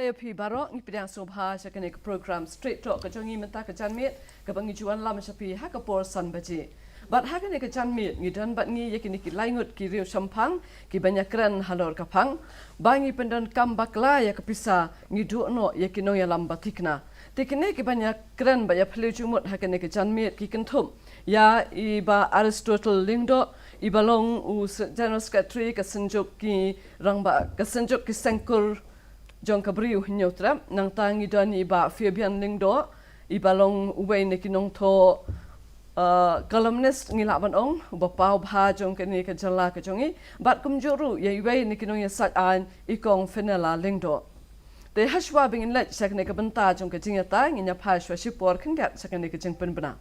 Saya pi barok ni pidang sobha sakane ke program Straight Talk ke jongi menta ke janmit ke bangi juan lam sapi ha ke porsan baje. Bat ha ke janmit ni dan bat ni yakini ki laingut ki riu sampang ki banyak keren halor kapang bangi Pyndonkam Bakla ya ke Pisa ni duno yakino Nongialam Tikna. Tikna ki banyak keren banyak pelujumut ha ke janmit ki kentum ya iba Aristotle lingdo iba long u general secretary ke senjuk ki rangba ke senjuk ki sengkur jong kabriu hinyotra nang tangi dani ba Fabian lingdo ibalong uway ne kinong to columnist ngilaban ong ba pau bha jong kani ka jala ka jongi bat kumjuru ye uway ne kinong ya sat an ikong fenela lingdo te hashwa bingin let sakne ka banta jong ka jingata nginya phashwa shipor khingat sakne ka jingpen bana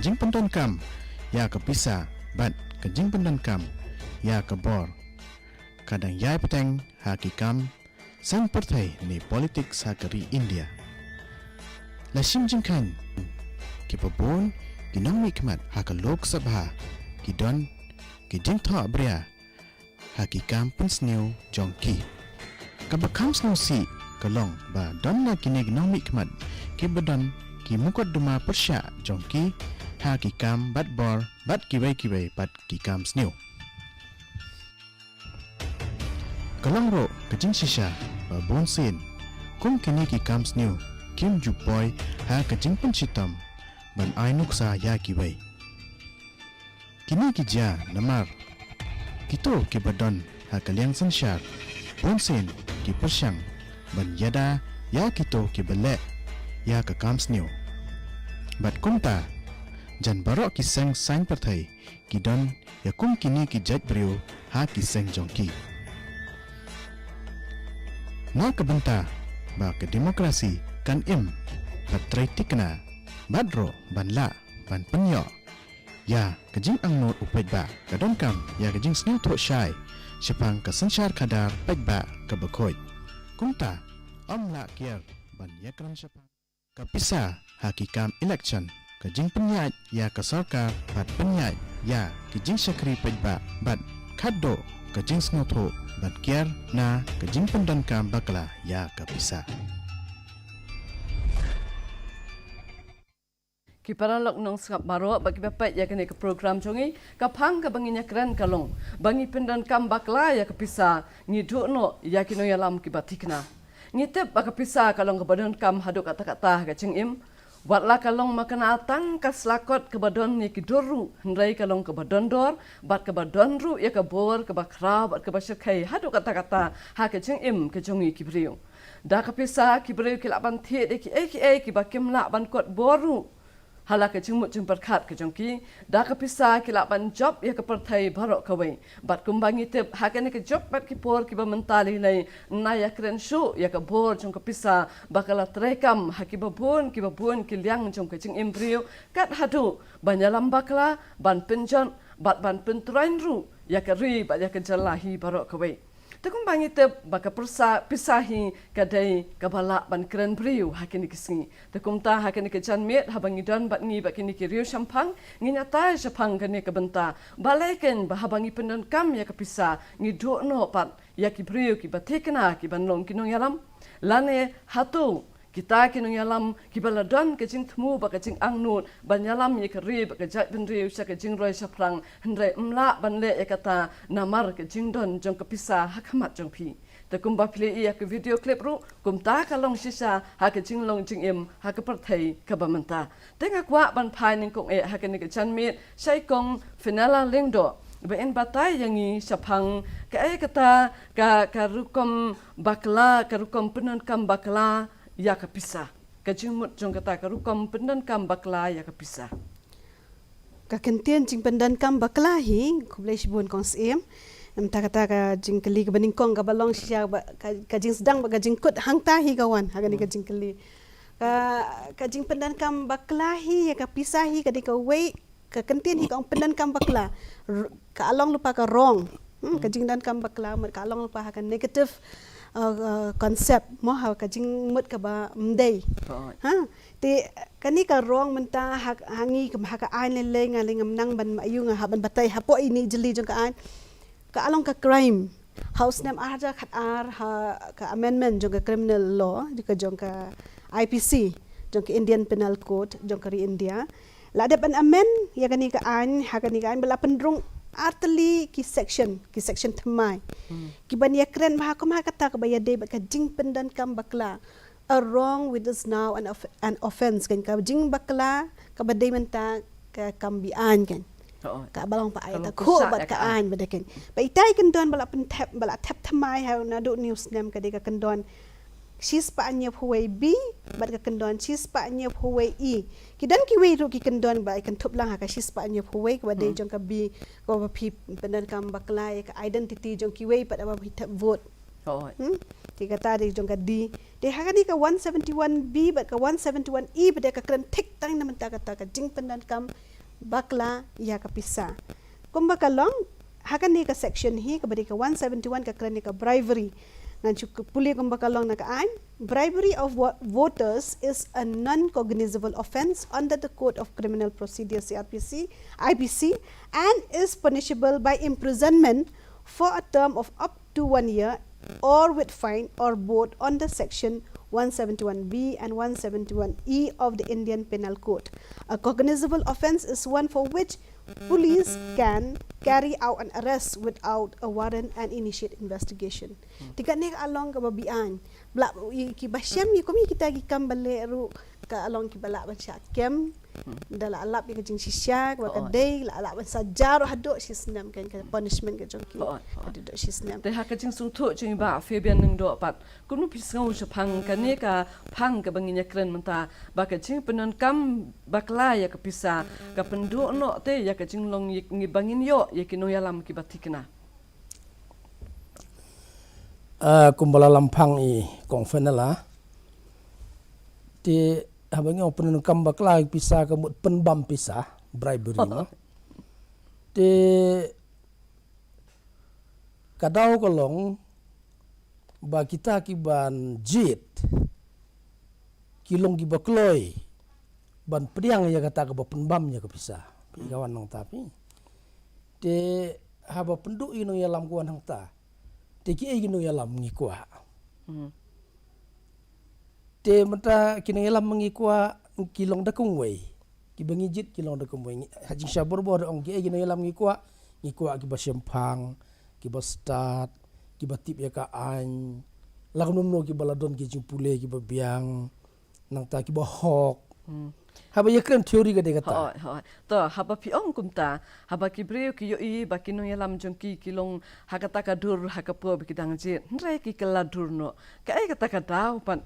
Kajing Pyndonkam ya ke Pisa bat kajing Pyndonkam ya ke bor kadang yai peteng hakikam sang partai ni politik sakari India lasim jingkan ki pabon ki nang mikmat hak lok sabha ki don ki jing tha bria hakikam pensneu jongki kabakam snu si kalong ba don na ki nang mikmat ki badan ki mukot duma persya jongki hakikam bat bor bat kibai bat kikam snew kalong ro kajing shisha ba bonsin kum kini kikam snew kim jupoy ha kajing pensitam ban ainuksa ya kibai kini kija namar kito kibadon ha kalyang sanshar bonsin ki persyang ban yada ya kito kibale ya kakam snew bat kumta jan barok kiseng sain partai kidon ya kum kini ki jat brio ha kiseng jongki na kebenta ba ke demokrasi kan patrai tikna badro banla ban penyo ya kejing angnot upet ba Pyndonkam ya kejing snew tro shai sepang ke sensyar kadar pet ba ke bekoi kumta la kier ban ya kran sepang ke Pisa hakikam election kajing penyat ya ke sarkar bat penyat ya kajing syakri pejba bat kado kajing sngoto bat kier na kajing Pyndonkam Bakla ya ke Pisa Kipara lok nong skap baro bagi bapak ya kene ke program jongi kapang ka banginya keren kalong bangi Pyndonkam Bakla ya ke Pisa ngidukno ya kino Nongialam ki Tikna ngitep ba ke Pisa kalong ke Pyndonkam haduk kata-kata ka Ngim buatlah kalong makan atang kas lakot ke badon ni kidoru hendai kalong ke badon dor bat ke badon ru ya ke bor ke bakra bat ke basyakai hadu kata-kata ha ke Ngim ke jongi kibriu da ke Pisa kibriu ki laban thi de ki bakim la ban kot boru hala ke jengmut jemperkat ke jongki da ke Pisa ki laban job ya ke partai barok kawai bat kumbangi tip ha ke job bat ki por ki ba mentali lai na ya kren shu ya ke bor jong ke Pisa bakala trekam ha ki babun ki liang jong ke Ngim brio kat hadu banyalam Bakla ban penjon bat ban pentrain ru ya ke ri bat ya ke jalahi barok kawai Tekum bangi tep baka pisahi kadai kabala ban keren brio hakini kisngi. Tekum ta hakini ke janmit habangi dan bat ngi bakini ke riu sampang nginyata sapang kene ke benta. Balaiken bahabangi Pyndonkam ya ke Pisa ngi duokno pat ya ki brio ki Tikna ki banlong ki Nongialam. Lane hatu kita ki Nongialam ki baladon ke jing temu ba ke jing angnut banyalam ye ke ri ba ke jat ben riu sa ke jing roi saprang hendrai mla ban le e kata namar ke jing don jong ke Pisa hakamat jong pi te kumba pile ia ke video clip ru kum ta ka long sisa ha ke jing long Ngim ha ke partai ka bamenta tenga kwa ban phai ning kong e ha ke ni ke janmit sai kong finala lingdo ben batai yangi sapang ke e kata ka rukom Bakla ka rukom Pyndonkam Bakla ya ke Pisa kajimut jong kata ka rukom Pyndonkam Bakla ya ke Pisa ka kentian jing Pyndonkam Bakla hi kublai sibun kong sim entah kata ka jing keli ke beningkong ka balong sia ka jing sedang ka jing kut hangta hi kawan ha ni ka jing keli ka jing Pyndonkam Bakla hi ya ke Pisa hi ka di ka wei ka kentian hi ka Pyndonkam Bakla ka along lupa ka rong Kajing dan kam bakla mat kalong pa hakan negative konsep mo ha kajing mut ka ba mdei ti kani ka wrong menta hangi kam ha ka ain le ngaling nang ban ayu nga ban batai hapo ini jeli jong ka ain ka along ka crime house name aja khat ar ha ka amendment jong ka criminal law jong ka IPC jong ka Indian Penal Code jong ka India la de ban amend ya kani ka ain ha kani ka ain bala pendrung arteli ki section thamai ki ban ya kren ma ko ma kata ka baya de ka jing Pyndonkam bakla a wrong with us now an offense kan ka jing bakla ka badai menta ka kambian kan ka balong pa ay ta ko bat ka an badaken ba itay kan don bala tap thamai ha na do news nem ka de ka kan don sis pa anya huwei B bat ka kendon sis pa anya huwei E kidan ki wei ru ki kendon ba kan thup lang ha ka sis pa anya huwei ka de jong ka B ko ba phi Pyndonkam bakla ka identity jong ki wei pat ba vote ti kata de jong ka D de ha ka ni ka 171 B bat ka 171 E ba de ka kren thik tang na menta kata ka jing Pyndonkam bakla ya ka Pisa kumba ka long ha ka ni ka section hi ka ba de ka 171 ka kren ni ka bribery puli kumbakalong nakain bribery of voters is a non-cognizable offence under the Code of Criminal Procedure IPC and is punishable by imprisonment for a term of up to 1 year or with fine or both under section 171B and 171E of the Indian Penal Code. A cognizable offence is one for which police can carry out an arrest without a warrant and initiate investigation. Tiga ni along ka babian. Bla ki basyam ni komi kita gi kambale ru ka along ki bala bacha kem dala alap ki jing sisya ka ka day la alap sajar haduk sisnam kan ka punishment ka jongki haduk sisnam. Te ha ka jing sung thu jing ba Fabian nang do pat kunu pisngau sepang ka ni ka pang ka banginya kren menta ba ka jing Pyndonkam bakla ya ka Pisa ka pendu no te ya ka jing long ngi bangin yo ya ki Nongialam ki Tikna. Kumbala lampang i kong fenala ti habang yung Pyndonkam bakla Pisa kamut penbam Pisa bribery no ti kadaw kolong ba kita kiban jit kilong gibakloy ban priang ya kata ka penbam ya ka Pisa gawan nang tapi ti haba pendu inong yalam kuan hang ta teki ay Nongialam mengikwa. Te mata Nongialam mengikwa kilong dakung way. Kibangijit kilong dakung way. Hajing syabur bor ong ki ay Nongialam mengikwa kiba sempang, kiba start, kiba tip ya ka an. Lagnum no kiba ladon ki jumpule kiba biang nang ta kiba hok. Haba ya kren teori ka de kata. To haba piong kumta haba kibreu ki yo I ba ki Nongialam jongki kilong hakata ka dur hakapo bikidang je nrai ki keladur no ka ai kata ka daw pan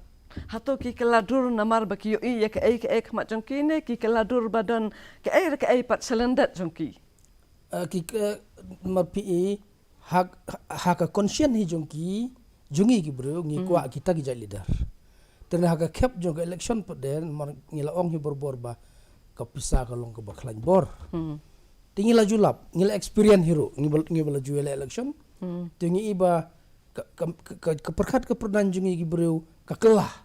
hato ki keladur namar ba ki yo I ya ka ai ma jongki ne ki keladur badon ka ai pat selendat jongki ki ma pi haka conscience hi jongki jungi ki bro ngi kwa kita ki leader. Terna haka kep jong ka election peden mar ngila ong hi borbor ba ka Pisa ka long ka baklan bor. Tingila julap ngila experience hero ngibala juela election. Tingi iba ka perkat ka perdan jungi ki bro ka kelah.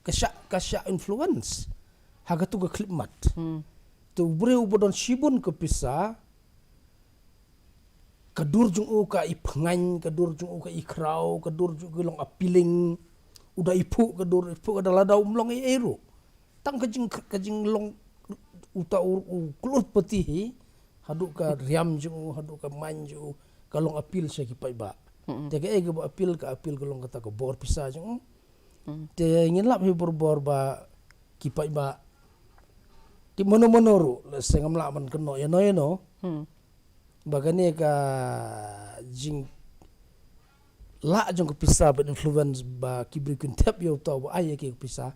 Ka sya influence. Haka tu ka klipmat. Tu bro bodon sibun ka Pisa kadur jung ka ipangan kadur jung ka ikrau kadur jung long appealing udah ipu adalah daum long ero tang kajing long uta kulut peti haduk ka riam ju haduk ka manju kalong apil sa kipai ba te ka ege ba apil kalong kata ko bor Pisa ju te ngilap hi bor ba kipai ba di mono sengam laman keno ya no bagane ka jing la jong ka Pisa ba influence ba kibri kun tap yo to ba ay ke Pisa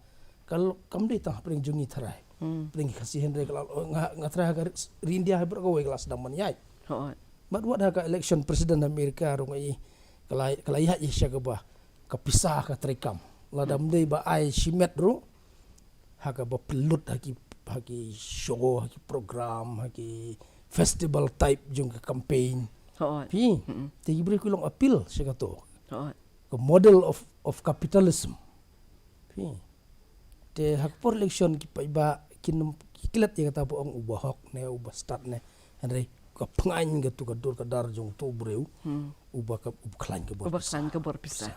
kal kam de tang pring jungi tharai pring kasi henre kala ngatra ka India ha berko we kelas daman yai but what ha ka election president Amerika ro ngai kala ya isya ka ba ka Pisa ka trekam la dam de ba ay shimet ro ha ka ba pelut ha ki show ha ki program ha ki festival type jong ka campaign Hoi. Pi. Te gibri ku long appeal siya kato. Hoi. Ka model of capitalism. Pi. Te hakpor election ki pa iba kin kilat ya kata po ang ubahok ne ubah start ne. Henry ka pengain ka tu ka dur ka dar jong tu breu. Ubah ka ubklan ka bor. Ubaksan ka bor Pisa.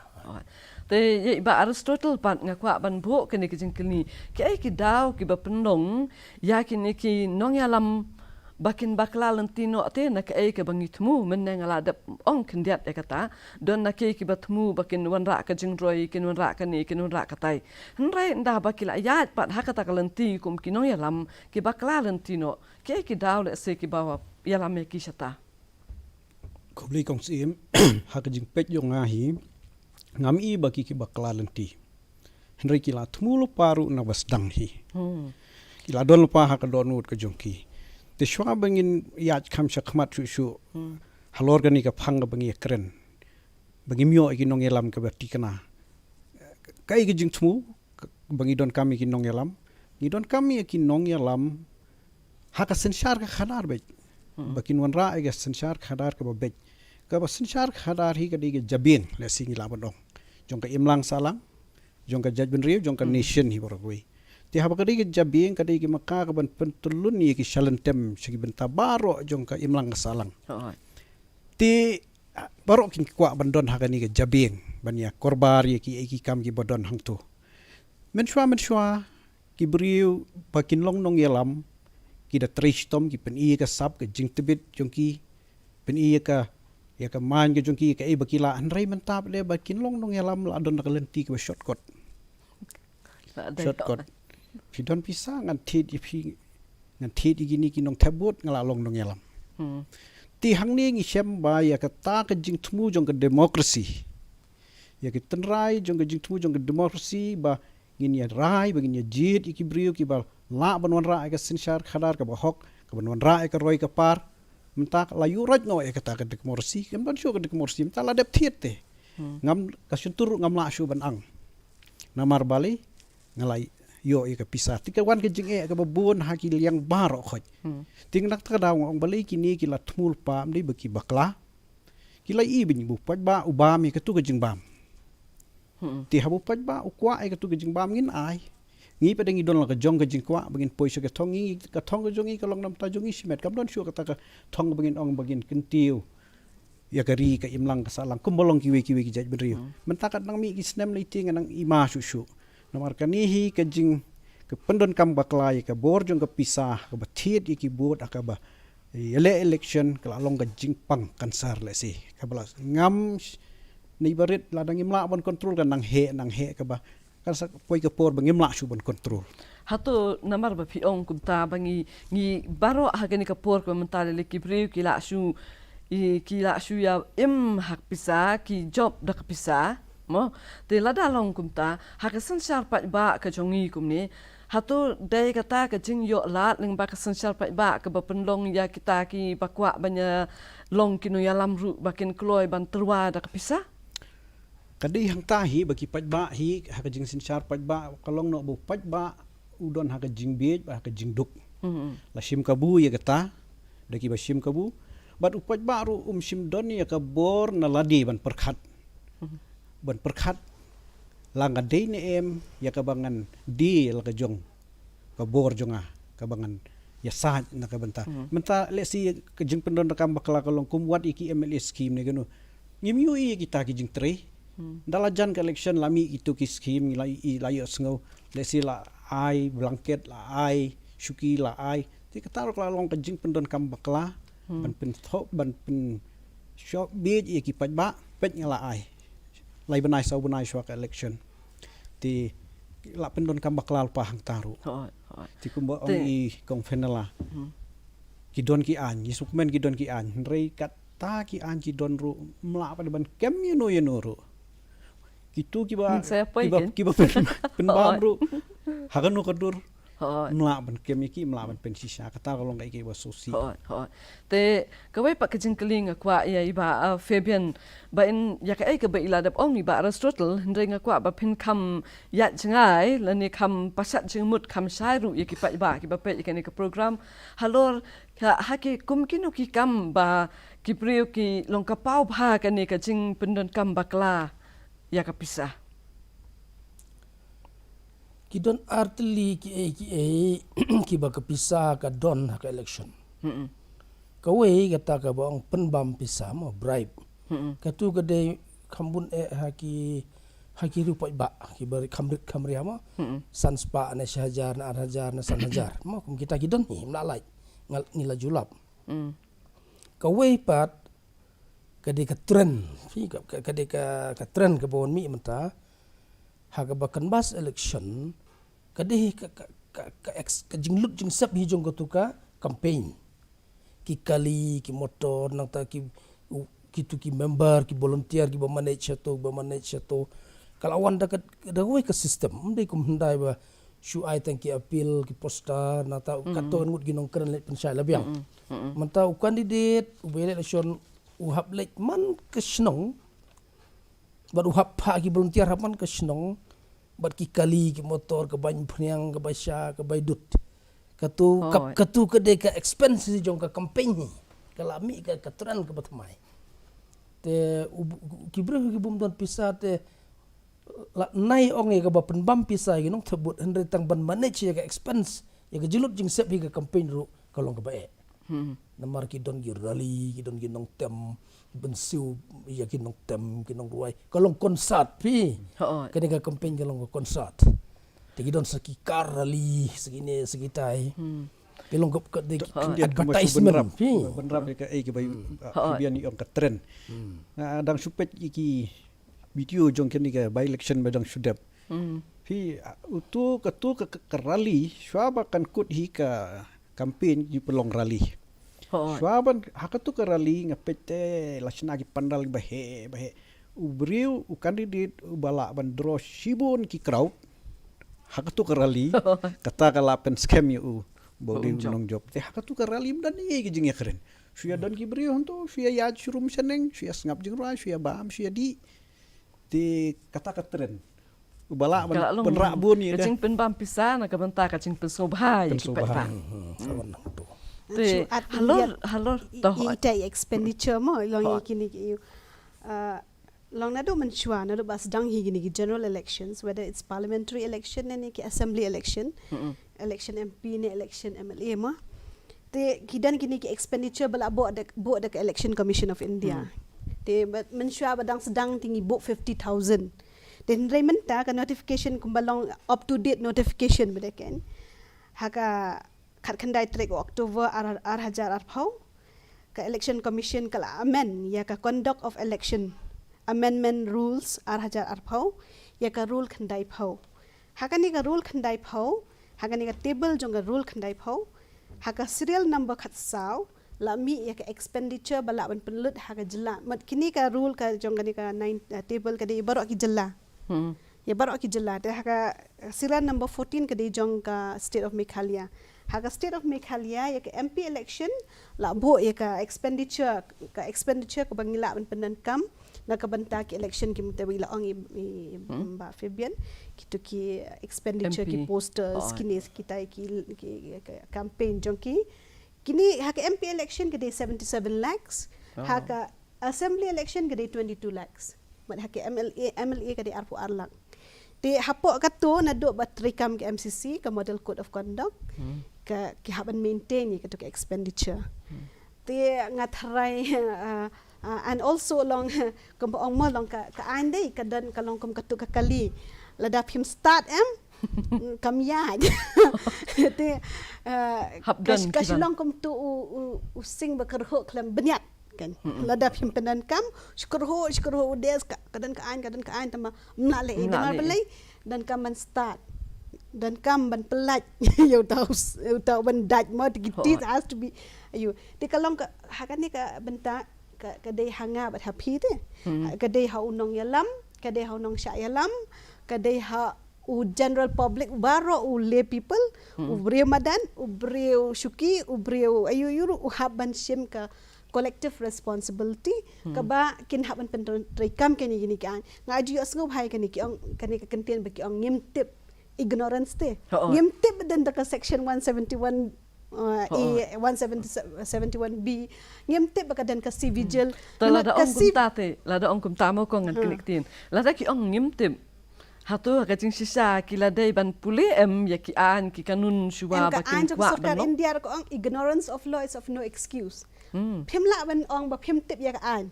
Te ye iba Aristotle pat ngakwa ban bo kini kini ki ai ki daw ki ba pendong ya kini ki Nongialam bakin bakla lentino te na ka ai ka bangitmu meneng aladap ong kendiat ya kata don na ki batmu bakin wanra ka jingroi kin wanra ka ni kin wanra ka tai henrai nda bakila ya pat hakata ka lenti kum ki Nongialam ki bakla lentino ki ai ki daw le se ki bawa yalam ki shata Kubli kong sim haka jing pet yung ngahi ngam I baki ki bakla lenti. Henry kila tumulo paru na wasdang hi. Kila don lupa haka don ud ka jongki. Te shwa bangin yaj kam shakmat shu halor gani ka phanga bangi kren. Bangi myo iki Nongialam ka Tikna. Kai ki jing tumu bangi don kami ki Nongialam. Ni don kami ki Nongialam haka sensyar ka khadar bet. Bakin wanra ay sensyar khadar ka babet. Ka sensyar khadar hi ka di jabin le singi labadong. Jong ka imlang salang, jong ka judgment riu, jong ka nation hi boragwi. Ti haba ka di jabin ka di maka ka ban pentulun ni ki shalentem sigi bentabaro jong ka imlang salang. Ti baro kin kwa bandon ha ka ni ka jabin banya korbar ki iki kam ki bodon hang tu. Menshwa ki briu bakin long Nongialam kita tristom ki pen iya ka sab ka jing tebit jong ki pen iya ka ya ka man ka jong ki ka iba kila anrai mentap le bakin long Nongialam la don nakalenti ka shortcut pidon Pisa ngan tit ipi ngan tit igini ki nong tabut ngala long Nongialam ti hang ni ngi sem ba ya ka ta ka jing tmu jong ka demokrasi ya ki tenrai jong ka jing tmu jong ka demokrasi ba ngin ya rai bagin ya jid iki brio ki ba la banwan ra ka sinshar khadar ka bahok ka banwan ra ka roi ka par mentak layu roj no ka ta ka demokrasi kam ban shu ka demokrasi mentak la dep thiet te ngam ka suntur ngam la shu ban ang namar bali ngalai yo ka Pisa tika wan ka jing ka babun ha ki liang baro khoj ting nak ta daw ang bali kini ki la thmul pa mdi baki bakla ki lai I bin bu paj ba ubami ka tu ka jing bam ti habu paj ba ukwa ka tu ka jing bam ngin ai ngi pa dengi don la ka jong ka jing kwa bagin poisa ka thongi ka thong ka jongi ka long nam ta jongi simet kam don shu ka ta ka thong bagin ong bagin kentiu ya ka ri ka imlang ka salang kumbolong kiwe ki jaj benriu mentakat nang mi ki snem le ting nang ima shu namar kanihi ka jing ka Pyndonkam Bakla ka bor jong ka Pisa ka bathit ki bot aka ba election ka long ka jing pang kansar le si ka balas ngam ni barit ladang imla bon control ka nang he ka ba kasi poi ka por bangim la shu ban control Hato namar ba piong kumta bangi ngi baro hagani ka por ko mentale le kibriu ki la shu ya hak Pisa ki job da ka Pisa mo te lada long kumta hakasan syar pat ba ka jongi kumni hato dai kata ka jing yo lat ling ba ka san syar pat ba ka ba penlong ya kita ki bakwa banya long ki Nongialam ru bakin kloi ban terwa da ka Pisa kadi hang tahi bagi pajba hi haka jing sinchar pajba kalong no bu pajba udon haka jing bej haka jing duk la shim kabu ya kata daki ba shim kabu bat upajba ru shim don ya ka bor na ladi ban perkhat langa dei ne em ya ka bangan di la ka jong ka bor jonga ka bangan ya sa na ka banta menta le si ka jing Pyndonkam Bakla kalong kumwat iki MLS scheme ne gano ngim yu i kita ki jing tre dalajan ke election lami itu ki scheme lai sngo lesi la ai blanket la ai shuki la ai ti katar la long ka jing Pyndonkam Bakla ban pen thop ban pen shop bid ye ki pajba pet ngala ai lai banai sau banai shwa ka election ti la Pyndonkam Bakla pa hang taru ti kumbo ong I kong fenala ki don ki an yi sukmen ki don ki an rei kat ta ki an ki don ru mla pa ban kem yeno ru kitu kiba pen bam ru hagan no kadur melak ban kem iki melak ban pensisa kata kalau ngai ke basosi te kawai pak kejing keling akwa ya iba Fabian ba in ya ka ai ka ba iladap ong ni ba Aristotle ndring akwa ba pin kam ya jangai lani kam pasat jingmut kam shairu ya ki pa pe ya ka program halor ha ki kumkino ki kam ba ki priu ki long ka pau bha ka ni ka jing Pyndonkam Bakla ya ka Pisa Kidon artli ki ba Pisa ka don ka election. Kawai kata ka bang penbam Pisa mo bribe. Katu gede kambun haki rupai ba ki bari kamri mo sanspa na syahajar na arhajar na sanhajar mo kum kita kidon ni mlalai ngila julap. Kawai pat kade ka trend kade ka trend ka bon mi menta haga bakan bas election kadih ka jinglut jing sap hi jong ka campaign ki kali ki motor nang ta ki member ki volunteer ki ba manage to kalawan da we ka system ndai kum ndai ba shu ai tang ki appeal ki poster na ta katon ngut ginong keren let pensai labiang manta u candidate u bele election u hab lek man ke snong bad u hab pa ki volunteer hab man ke snong bat ki kali ki motor ke ban phniang ke basya ke baidut katu ke de ka expense jong ka campaign ka lami ka katran ke batmai te ki bre ki bum don Pisa te la nai onge ka ba penbam Pisa ki nong thebut henry tang ban manage ya ka expense ya ka jilut jing sep hi ka campaign ru kalong ka bae namar ki don gi rally ki don gi nong tem bensiu ya ki nong tem ki nong ruai kalong konsert pi kene ka campaign kalong konsert te ki don saki car rally segini segitai kalong ka de advertisement pi benrap ka ai ke bai bian ni ong ka trend dang supet iki video jong kene ka by election badang sudap pi utu ka rally swaba kan kut hi ka campaign di pelong rally Swaban hakatu ka rally ngapete lasna ki pandal bahe ubriu u candidate u bala ban draw shibon ki crowd hakatu ka rally kata ka lapen scam yu bodi nong job te hakatu ka rally dan ye ki jing keren suya dan ki briu honto suya ya surum seneng suya ngap jing ra suya bam suya di te kata ka tren u bala ban rabun ye ka jing penbam Pisa na ka banta ka jing pensobha ya ki pa halor ita expenditure mo long kini ki long nado manchua nado bas dang hi gini general elections whether it's parliamentary election and ki assembly election election MP ne election MLA mo te kidan kini ki expenditure bala bo the election commission of India te manchua badang sedang tinggi bo 50,000 then rementa ka notification kumbalong up to date notification bedaken haka khat khandai trek October ar phau ka election commission kala amend ya ka conduct of election amendment rules ar phau ya ka rule khandai phau hakani ka rule khandai phau hakani ka table jong ka rule khandai phau haka serial number khat saw lami ya ka expenditure bala ban penlut haka jela mat kini ka rule ka jong ka 9 table ka de baro ki jela ya baro ki jela te haka serial number 14 ka de jong ka state of Meghalaya haka state of Meghalaya ya ka MP election la bo ya ka expenditure ko bangila ban Pyndonkam na ka banta ki election ki mutawi la ong ba Fabian kitu ki expenditure MP, ki posters kini kita ki campaign jongki kini haka MP election ke 77 lakhs haka assembly election ke 22 lakhs mat haka MLA ke arpu arlak te hapo kato na do batrikam ke MCC ke model code of conduct ka haban maintain ni kato ke expenditure te ngatrai and also long komong mo long ka ande ka dan kalong kom kato ka kali ladap him start kam ya te kasilong kom tu using bakarho klam benyat kan ladap him Pyndonkam syukurho udes kadan ka an tama mnale dengar belai dan kaman start dan kam ban pelat you tahu ban daj mo it has to be you te kalong ka hakani ka benta ka dei hanga bat happy te ka dei ha Nongialam ka dei ha Nong Shayalam ka dei ha o general public baro o lay people o breu madan o breu syuki o breu ayuyuru o haban shim ka collective responsibility ka ba kin haban pentrikam kani gini kan ngaju asngop hai kani ki ong kani ka kenten baki ong ngim tip ignorance te ngim tip dan ka section 171 171B ngim tip baka dan ka civil lada ong kumtate lada ong kumtamo ko ngan kiniktin lada ki ong ngim tip hatu ka jing sisa ki ladai ban puli ya ki an ki kanun shuwa bakin kwa ban no India ko ong ignorance of law is of no excuse phimla ban ong ba phim tip ya ka an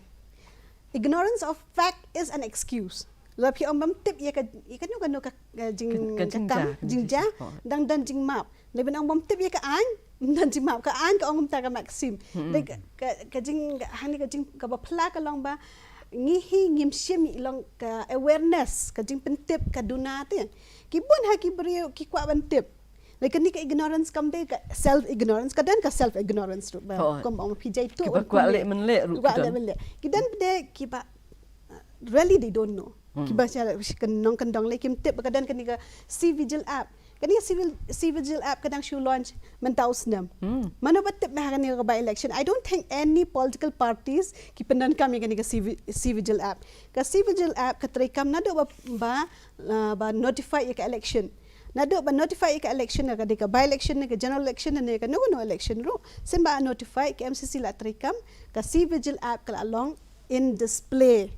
ignorance of fact is an excuse la phi ong bam tip ya ka ikanu kanu ka jingja dang dan jing map le ban ong bam tip ya ka an dan jing map ka an ka ong ta ka maxim le ka jing hani ka jing ka ba phla ka long ba ngihi ngim shim long ka awareness ka jing pentip ka dunate ki bun ha ki brio ki kwa ban tip le ka ni ka ignorance kam de ka self ignorance ka dan ka self ignorance ru ba kom ong phi jai tu ki ba kwa le men le ru ki dan de ki ba really they don't know ki ba cha kan nong kan dong le kim tip ka dan ka ni ka C Vigil app kani C Vigil app kadang show launch mentaus nam mano bat tip ma kani ka by election I don't think any political parties ki pendan kami kani ka C Vigil app ka trikam na do ba notify ka election na do ba notify ka election ka di ka by election ka general election na ka no election ro simba notify ka MCC la trikam ka C Vigil app ka along in display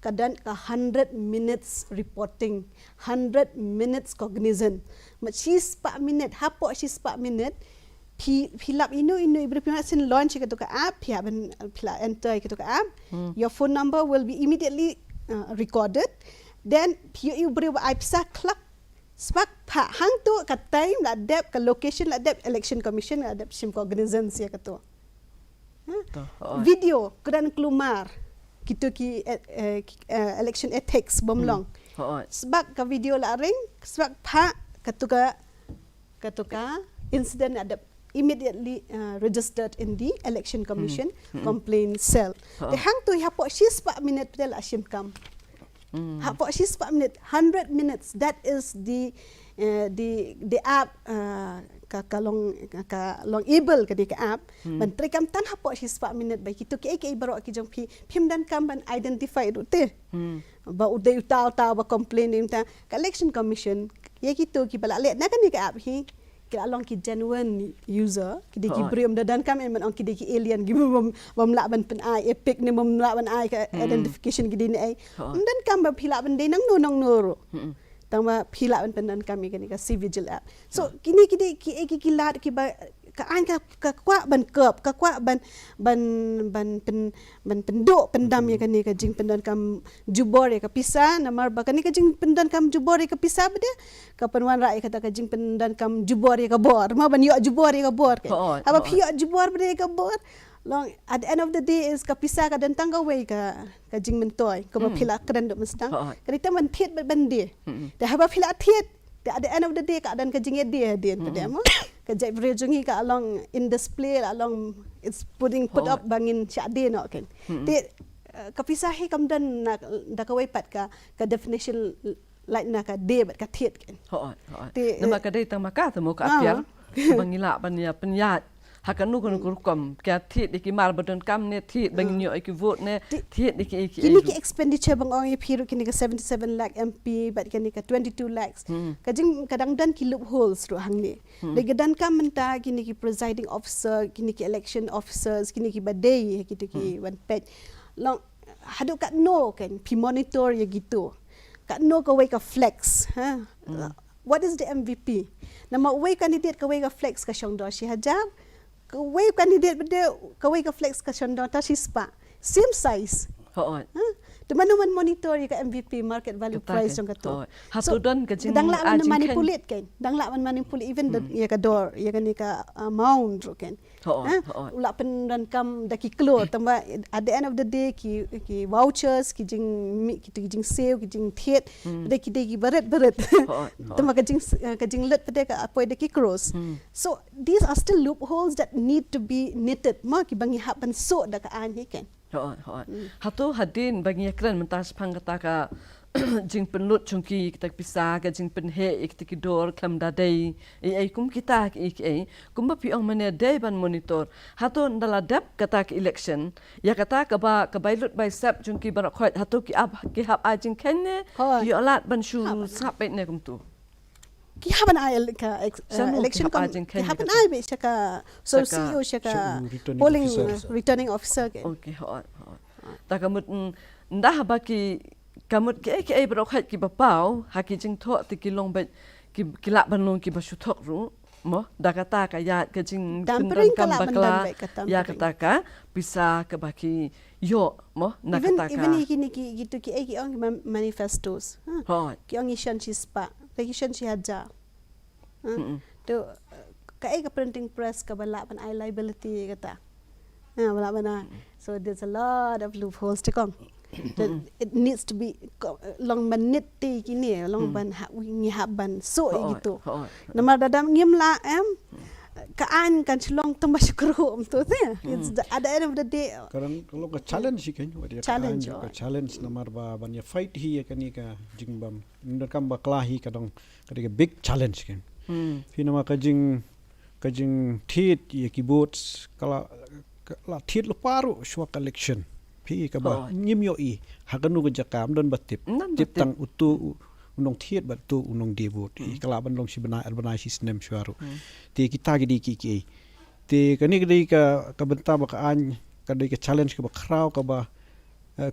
kadan ka 100 minutes reporting 100 minutes cognizant machis pa minute hapo chis pa minute philap inu ibri sin launch ka to ka app ya ban phila enter ka to ka app your phone number will be immediately recorded then you bri ba Pisa club spak pha hang tu ka time la dep ka location la dep election commission la dep sim cognizance ya ka to video kudan klumar kita ki election ethics bomlong sebab ka video la ring sebab pha katuka incident ada immediately registered in the election commission complaint cell de hang tu hapo 6 minute pedal asim kam hapo 6 minute 100 minutes that is the app ka long able ka di ka app ban trikam tan hapo 6 minute bai kitu ke baro ki jong phim dan kam ban identify ru te ba uday utaw ba complain ta ka election commission ye kitu ki bala le na kan ni ka app hi ki along ki genuine user ki di ki brium dan kam en on ki di ki alien gi bom la ban pen ai epic ni bom la ban ai ka identification ki di ni ai dan kam ba phila ban de nang no ro tama phila ban pen dan kami kan ka C Vigil app so kini ki lat ki ba ka an ka kwa ban kep ka kwa ban pendok pendam ya kan ka jing pendan kam jubor ya ka Pisa namar ba kan ka jing pendan kam jubor ya ka Pisa bede ka penwan rai kata ka jing pendan kam jubor ya ka bor ma ban yo jubor ya ka bor ka apa pio jubor bede ka bor long at the end of the day is ka Pisa ka dan tangga way ka jing mentoy ka ma phila kran do mestang ka man thiet ban de da haba phila thiet at the end of the day ka dan ka jing dia pada mo ka jai brejungi ka along in display along it's put up bangin syade no kan te ka Pisa hi kam dan da ka way pat ka definition like na ka de bat ka thiet kan te nama ka dei tang maka tamo ka apial bangila banya penyat hakanu kun kurkom ka thiet diki mar badon kam ne thiet bangin yo ki vote ne thiet diki kini ki expenditure bang ong phiru kini ka 77 lakh MP bat kini ka 22 lakhs kajing kadang dan ki loopholes ro hangni de gadan kam menta kini ki presiding officer kini ki election officers kini ki badai kini ki one page long hadu kat no kan pi monitor ya gitu kat no ka way ka flex what is the MVP nama way candidate ka way ka flex ka shongdo shi hajab kawai candidate berde kawai ka flex ka shondon ta sispa same size teman man monitor ka MVP market value price jong kato hatu don ka jing dang la man manipulate kan dang la man manipulate even ya ka door ya kan ka amount kan ula pen dan kam da ki klo tamba at the end of the day ki vouchers ki jing save ki jing thiet de ki baret tamba ka jing let pede ka apoi de ki cross so these are still loopholes that need to be knitted ma ki bangi hapan so da ka an hi kan hatu hadin bagi kran mentas phang kata ka jing penlut chungki kita Pisa ka jing penhe ik tikidor klam dadai ai kum kita ik ai kum ba piong mane dai ban monitor hato ndala dap kata ki election ya kata ka bailut bai sap chungki ban khoi hato ki hab a jing kenne ki alat ban shu sap bet ne kum tu ki haban election ki haban ai be shaka so CEO shaka polling returning officer ke okay ho ta kamut ndah ba ki kamut ke berok hat ki bapau haki jing tho ti ki long bet ki la ban long ki basu thok ru mo da kata ka ya ke jing Pyndonkam Bakla ya kata ka Pisa ka baki yo mo na kata ka even ki gitu ki ong manifestos ki ong ishan chi spa Regishan si haja. To ka printing press ka bala pan I liability kata. Bala mana. So there's a lot of loopholes to come. It needs to be long banit ti kini long ban ngihaban so gitu. Namar dadam ngim la kaan kan silong tamba syukru tu it's at the end of the day karan kalau ka challenge kan wadia challenge ka challenge namar ba ban ya fight hi kan ni ka jingbam Pyndonkam Bakla hi kadang ka big challenge kan fi nama ka jing thit ya kibuts kala la thit lo paru shwa collection fi ka ba ngim yo i hakanu ka jakam don batip tip tang utu unong thiet bat tu unong debut kala ban long si bana urbanized system shuaru te kita gidi ki te kani gidi ka benta ba ka an ka de ka challenge ka ba kraw ka ba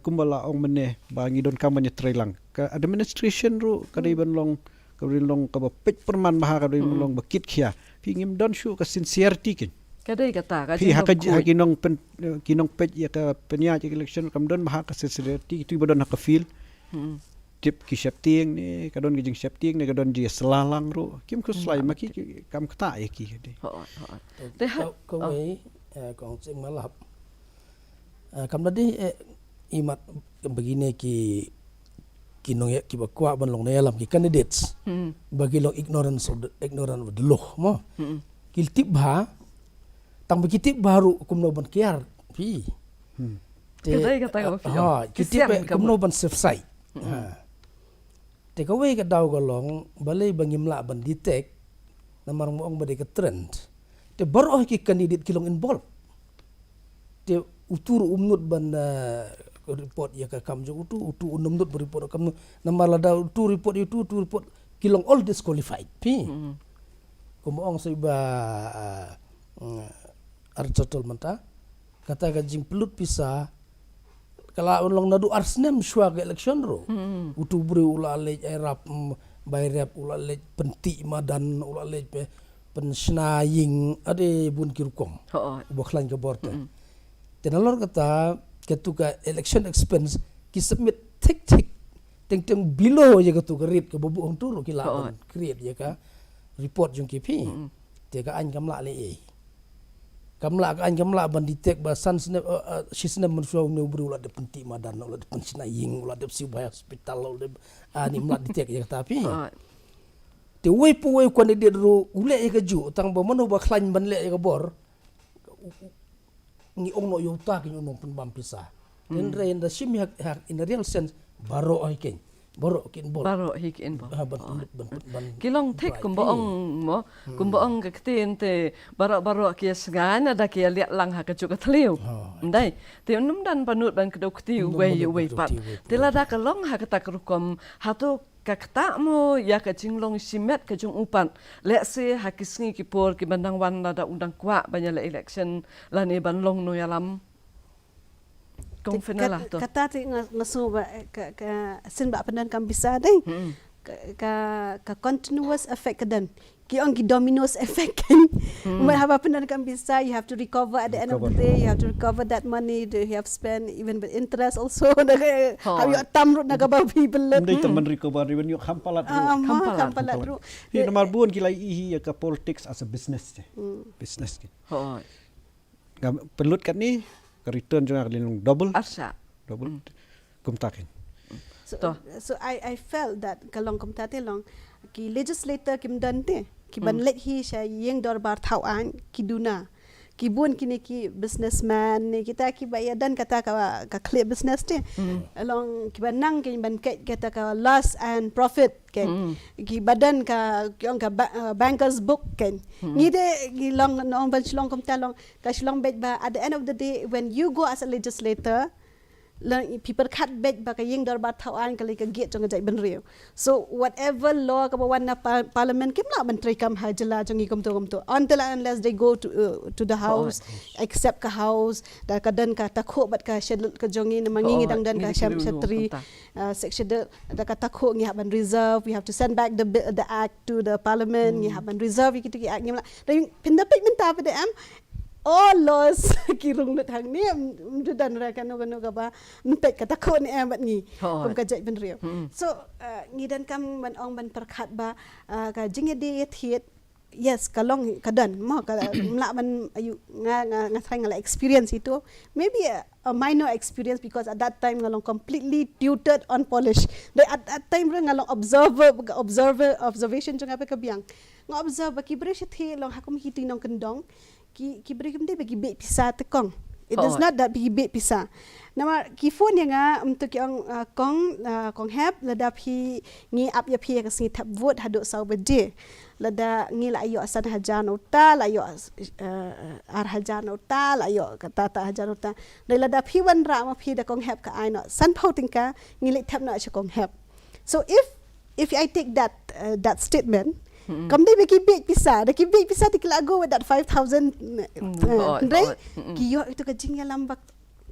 kumbala ong mene ba ngidon kam ban trelang ka administration ru ka de ban long ka ba pet perman ba ka de long ba kit khia pi ngim don shu ka sincerity kin ka de kata ka pi kinong pet ya ka penya election kam don ba ka sincerity tu ba don ka feel tip ki septieng ni kadon ki jing septieng ni kadon ji selalang ru kim ku slai maki kam kata ya ki de te ha ko wei kong sing malap kam tadi imat begini ki nong ki bakwa ban long Nongialam ki candidates bagi long ignorant of the law mo kil tip ba tang bagi tip baru kumno ban kiar pi kadai kata ka ki tip kumno ban safe side te ka wei ka daw galong balay bangim la ban detect na marang mo ang bade ka trend te baro ki candidate kilong involved te uturu umnut ban report ya ka kam jo utu unumnut report kam na mala daw tu report kilong all disqualified pi kumo ang sa iba archotol manta kata ka jing pelut Pisa kala long nadu arsnem shwa ke election ro utu bri ula lej erap bayrap ula lej penti madan ula lej pe pensnaying ade bun kirkom boklan ke borte tenalor kata ketuka election expense ki submit tik teng below je ketuka read ke bobu on turu kila create je ka report jung kipi te ka an kamla le kamla ka an kamla ban detect ba san shisna man show ne bru la de penti madan la de pensina ying la de sibai hospital la de ani mla detect ya tapi te wei pu wei ko ne de ru ule e ka ju tang ba mano ba khlan ban le e ka bor ngi ong no yuta ki no pun bam Pisa den re in the sim hak in the real sense baro ai ken baro kin bor baro hik in bo ban kilong tek kumbo ong ka ktin te baro ki sgan ada ki liat lang ha ka chu ka thliu ndai te num dan panut ban kdo kti wei pat te la da ka long ha ka tak rukom ha to ka kta mo ya ka jinglong simet ka jung upan le se ha ki sngi ki por ki bandang wan da undang kwa banya le election la ne ban long Nongialam kong finala to kata ti ngaso ba ka sin ba Pyndonkam Pisa dai ka continuous effect kadan ki ong ki dominoes effect kan when have Pyndonkam Pisa you have to recover at the end of the day you have to recover that money you have spent even with interest also how you tamrut nagaba people ndai taman recover when you hampalat ru ni nomor buon kilai ihi ka politics as a business business pelut kat ni return jangan kalin double kumtakin so I felt that kalong kumtate long ki legislator kim dante ki ban let hi sha yeng dorbar thau an ki duna kibun kini ki businessman ni kita ki bayar dan kata ka clear business ni along ki banang ki ban kata ka loss and profit kan ki badan ka kyong ka bankers book kan ni de ki long non ban shlong kom talong ka shlong bet ba at the end of the day when you go as a legislator people cut back baka ying darbat thawan kali ka get jong jai ben rew so whatever law ka bawan na parliament kim la menteri kam hajala jong ikom to until unless they go to the house accept ka house da ka dan ka takho bat ka schedule ka jongi na mangingi dang dan ka shatri section da ka takho ngi haban reserve we have to send back the act to the parliament ngi haban reserve ki ki act ngi la pindapik minta pa de am all laws kirung lut hang ni dan ra kan no ka ba mpek kata ko ni amat ni kum ka jai ben rio so ngi dan kam ban ong ban perkhat ba ka jinge de thiet yes kalong kadan mo ka mla ban ayu nga try ngala experience itu maybe a minor experience because at that time ngalong completely tutored on Polish at that time ngalong observation jong apa ka biang nga observe ki bre thi long hakum hiti nong kendong ki beri kem dia bagi beg Pisa tekong. It is not that bagi beg Pisa. Nama ki phone yang untuk yang kong heb lada pi ngi up ya pi ka singi tap vote haduk sau beje. Lada ngi la ayo asan hajan uta la ayo ar hajan uta la ayo kata ta hajan uta. Dai lada pi wan ra ma pi da kong heb ka ai no san phau tingka ngi le tap na cha kong heb. So if I take that statement Kam dia bagi beg Pisa, dah ki beg Pisa tikla go with that 5,000 right? Kiyo itu kajing ya lambak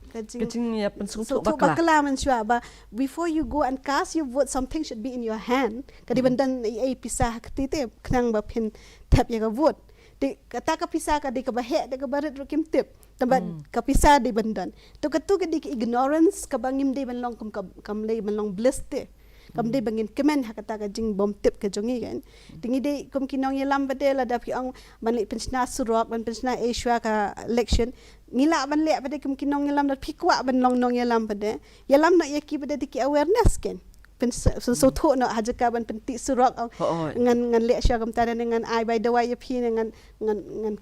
kajing ya pensutuk bakla man syua ba before you go and cast your vote something should be in your hand. Kadi bandan ai Pisa kati te knang ba pin tap ya ka vote. Di kata ka Pisa ka di ka bahe de ka barit ro kim tip. Tambat ka Pisa di bandan. To katu ka di ignorance ka bangim de ban long kam le ban long bliss te. Kam de bangin kemen hakata ka jing bom tip ka jongi kan tingi de kum kinong yelam badela da pi ang banli pensna surok ban pensna Asia ka election ngila ban le bade kum kinong yelam da pi kwa ban long nong yelam bade yelam na yaki bade ki awareness kan pen so tho no hajaka ban penti surok ngan le Asia kam tara dengan ai by the way pi ngan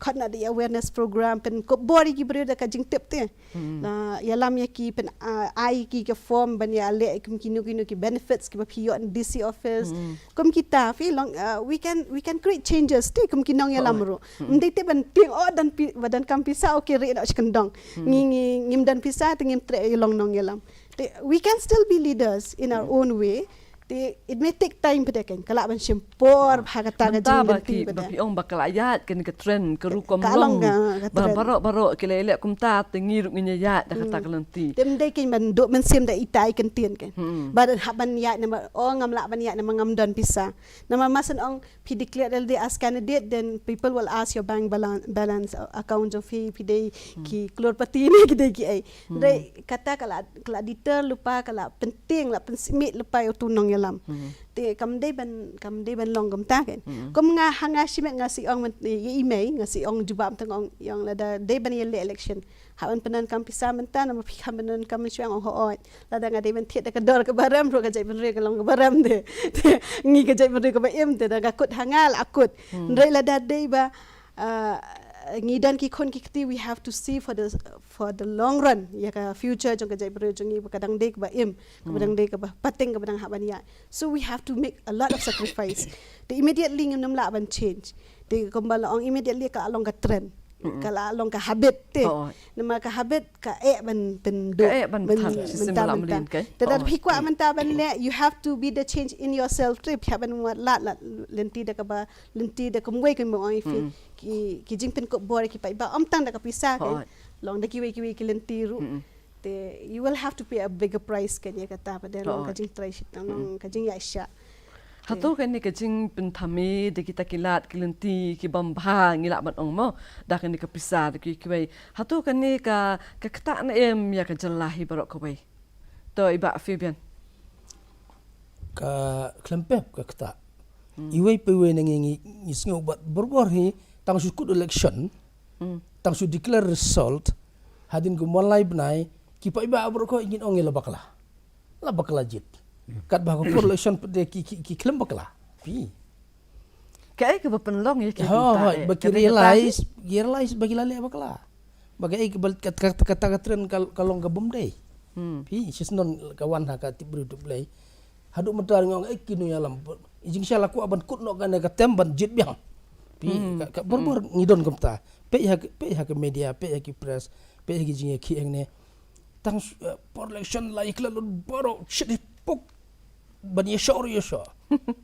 khot na di awareness program pen ko bori ki bre da ka jing tip te na yelam yaki pen ai ki ke form ban ya le kum kinu ki benefits ki pi yo DC office kum kita fi long we can create changes te kum kinong yelam ro mde te ban ting dan badan kam Pisa okay re na skendong ngim dan Pisa ngim tre long nong yelam we can still be leaders in our own way. It may take time pada kan. Kalau ban sempor hakata ka jing pada. Bagi ong bakal ayat kan ke trend ke rukom long. Barok kelele kumta tengir nginya dah kata kelenti. Dem dai kin ban dok men sem da itai kan tien kan. Badan haban ya nama ngam la ban ya nama ngam don Pisa. Nama masan ong pi declare LD as candidate then people will ask your bank balance account of fee pi dai ki keluar pati ni ki ki ai. Dai kata kala detail lupa kala penting la pensimit lupa yo tunong lam te kam dei ban long kam ta kan kom nga hanga simet nga si ong email nga si ong jubam tang ong yang lada dei ban yele election hawan penan kam Pisa menta na mapi kam penan kam syang ong hoot lada nga dei ban thiet ka dor ka baram ro ka jai ban re ka long ka baram de ngi ka jai ban re ka ba em te da ka kut hangal akut ndai lada dei ba ngidan ki khon ki kti we have to see for the long run ya ka future jong ka jai bre jong i kadang dek ba im kadang dek ba pateng ka badang haban ya so we have to make a lot of sacrifice the immediately ngam la ban change de kombala ong immediately ka along ka trend kala along ka habit te nama ka habit ka ban pen do ban sistem lam kan tadar hikwa manta ban le you have to be the change in yourself trip haban wat la lenti da ka ba lenti da kom wei kan mo ong fi ki jing pen ko bor ki pai ba tang da ka Pisa kan long da ki wei ki lenti ru te you will have to pay a bigger price kan ya kata pa long ka jing try shit long ka jing ya sha Hato kan ni kajing pentami de kita kilat kelenti ki bamba ngilak ban ong mo dah kan ni ke Pisa de ki kiwai hato kan ni ka kata na em ya ka jelahi barok ko bai to iba Fabian ka klempep ka kata iwai pe we nang ngi sngo bat borbor hi tang su kut election tang su declare result hadin go molai bnai ki pa iba barok ko ingin ong la bakla jit kat bah ko election de ki klem bakla pi Kaya ke berpenlong ya kita. Bagi realize bagi lali bakla. Bagi kata tren kalau ke bomdai. Pi sisnon kawan haka tibru tu play. Haduk mentar ngong kinu yalam. Ijing syala ku aban kut nok gane ka temban jit biang. Pi ka borbor ngidon kamta. Pe ha ke media, pe ha ke press, pe ha ke jing ki engne. Tang por election la ikla boro shit pok ban yesho.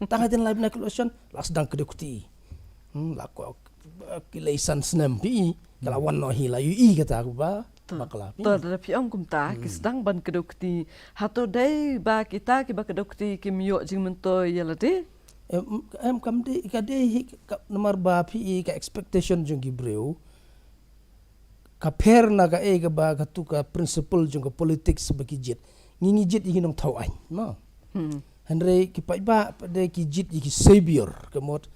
Tang hatin live na election las dang kedukti. La ko kilaisan snem pi kalawan no hi la ui kata aku ba. Bakla. Tada piang kumta kisdang ban kedukti hato dai ba kita ki ba kedukti ki miyo jing mento yala de kam de kade nomor ba pi ka expectation jung gibreu ka per na ka e ka ba ka tu ka principle jung ka politics bagi jit ngingi jit yi nong thau ai no Henry ki pa ba de ki jit yi savior kemot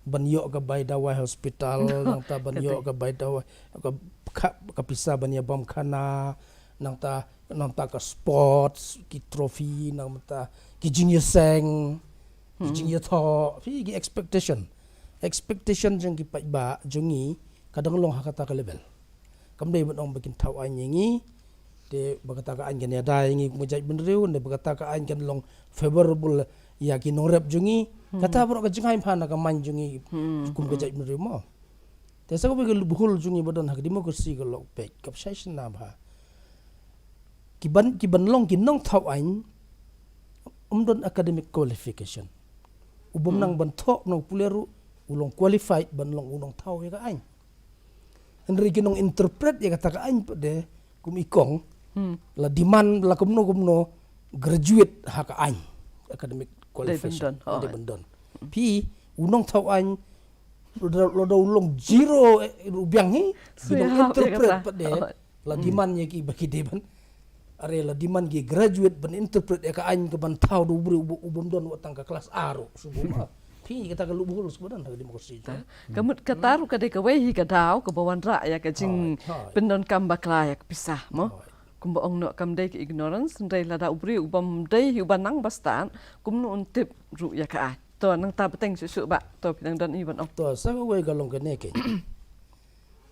ban yo ka bai dawai hospital nang ta ban yo ka bai dawai ka Pisa ban ya bom khana nang ta ka sports ki trophy nang ta ki jing seng ki jing tho fi ki expectation jeng ki pa ba jungi kadang long hakata ka level kam dei ban ong bakin thau ai ngi de bagata ka an gen ya dai ngi mo jai ben reu ne bagata ka an gen long favorable ya ki nong rep jungi kata bro ka jingai phana ka man jungi kum ka jai ben reu mo te sa ko be buhul jungi badon hak demokrasi ka lok pe kap session na ba ki ban long ki nong thau ai don academic qualification ubom nang ban thok nong puleru ulong qualified ban long unong thau ya ka ai Henry kinong interpret ya kata ka ai de kum ikong la demand la kumno graduate hak ai academic qualification de bendon pi unong thau ai lo do ulong zero rubiang hi kinong interpret de la demand ya ki bagi de ban are la demand ki graduate ban interpret ya ka ai ke ban thau do ubom don watang ka kelas A ro subuma pi kita ka lubuhul sebenarnya hak demokrasi kamut kataru ka de ka wehi ka daw ka bawan ra ya ka jing Pyndonkam Bakla ya pisah mo kumba ong no kam dai ki ignorance ndai la da ubri ubam dai uban nang bastan kum no untip ru ya ka to nang ta beteng su ba to pinang dan iban ong to sa ko we galong ka ne ke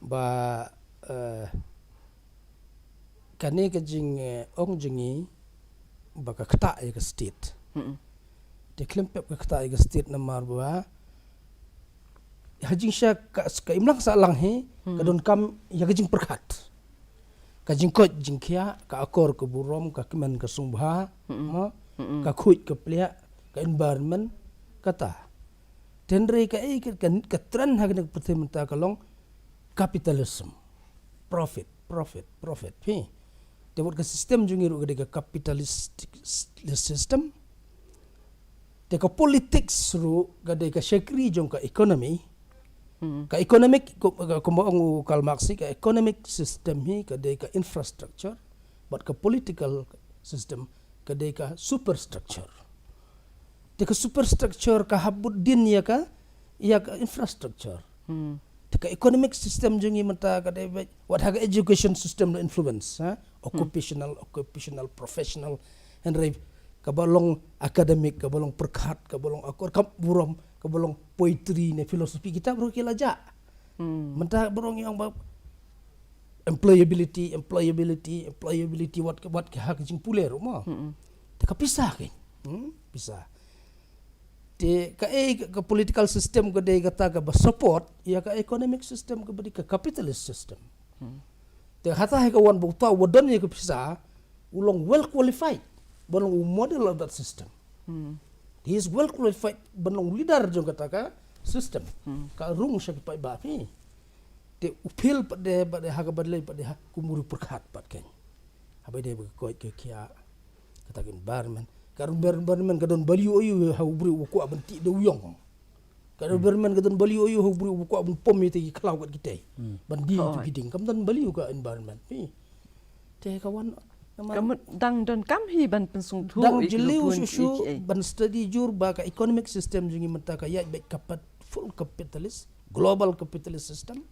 ba kane ka jing ong jingi baka kata ya ka state de klempep ka kata ya ka state na marba hajing sya ka imlang sa lang he ka don kam ya ka jing perkat ka jing ko jing kya ka akor ka burom ka kemen ka sumbha ka khuit ka plea ka environment kata tenre ka e ka tren ha ka pertementa ka long capitalism profit pi tebot ka sistem jungiru ka capitalistic system te ka politics ru ka ka shekri jong ka economy ka economic kumbaong Karl Marx ka economic system hi ka infrastructure but ka political system ka superstructure te ka superstructure ka habud din ya ka infrastructure te ka economic system jungi mata ka what ha education system no influence occupational professional and ka balong academic ka balong perkat ka balong akor ka burom ka balong poetry ne filosofi kita bro kila ja menta burong yang employability what ka hak jing puler mo te ka pisah ke pisah te ka ka political system ka de kata ka support ya ka economic system ka badi ka capitalist system te hata ka wan bu ta wadon ya ka pisah ulong well qualified balong model of that system he is well qualified balong leader jong kata ka system ka rung sya pa ba ni te upil pada haga badlai pada kumuru perkhat pat ken habai de ko ke kia kata environment karun environment kadon baliu ayu ha ubri ko abenti de uyong karun environment kadon baliu ayu ha ubri ko abun pom yete klau kat kita bandi tu giding kam dan baliu ka environment ni te kawan kamut dang don kam hi ban pensung thu dang jeliu susu ban study jur ba ka economic system jungi mata ka ya baik kapat full capitalist global capitalist system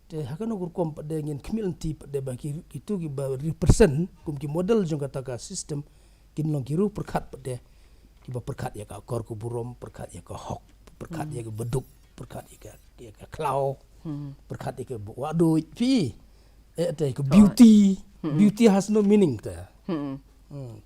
te hakano gur kom pada ngin community pada bagi itu ki ba represent kum ki model jong kata ka system kin long kiru perkat pada ki ba perkat ya ka kor ku burom perkat ya ka hok berkat ia ke beduk, berkat ia ke klau, berkat ia ke wadoi pi ada ke beauty. Beauty has no meaning ta.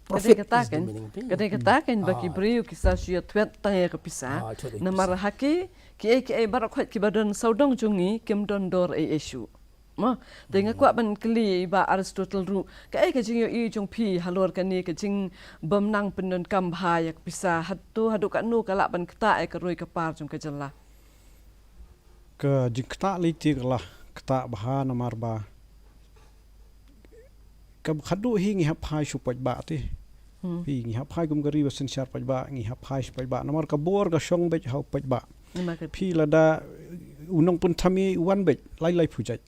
Profit is the meaning. Kadang katakan bagi beriu kisah syia tuat tanya ke Pisa. Namar haki ki barak khat ki badan saudong jungi kem don dor issue. Ma dengan kuat ban keli ba Aristotle ru ka jing yo i jong pi halor kan ni ka jing bamnang Pyndonkam bahaya ke Pisa hatu hadu kat nu kalak ban kata ke roi ke par jong ke jelah. Ke jing kata liti lah kata baha namar ba kab khadu hi ngi hap hai su paj ba ti hi ngi hap hai gum gari wasen shar paj ba ngi hap hai paj ba namar ka bor ka shong bej hau paj ba phi lada unong pun thami wan bej lai phujaj